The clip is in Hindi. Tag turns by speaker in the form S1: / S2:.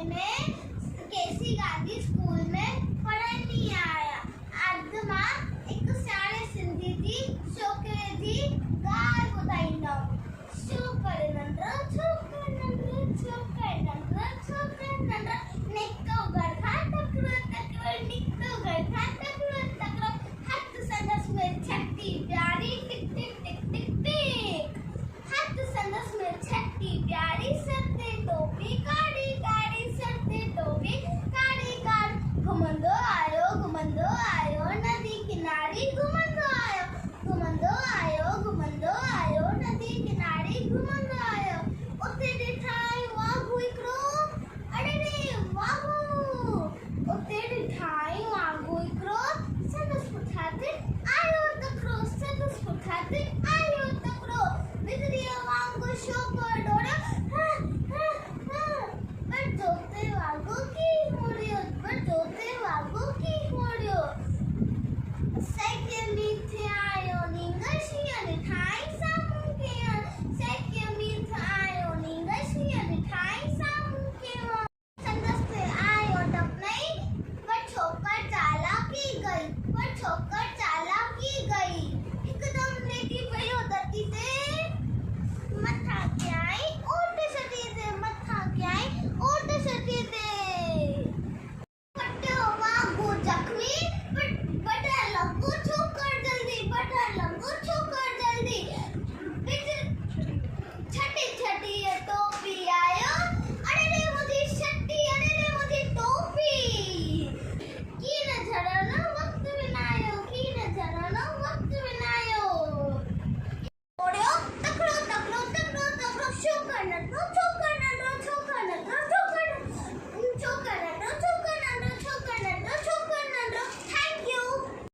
S1: में केसी गांधी स्कूल में पढ़ण नहीं आया। अद मां एक सियाणे सिंधी जी छोकिरे जी ॻाल्हि ॿुधाईंदमि। छोकिरे नंढड़ो छोकिरे नंढड़ो छोकिरे नंढड़ो छोकिरे नंढड़ो निको घर खां टकरो टकरो निको घर खां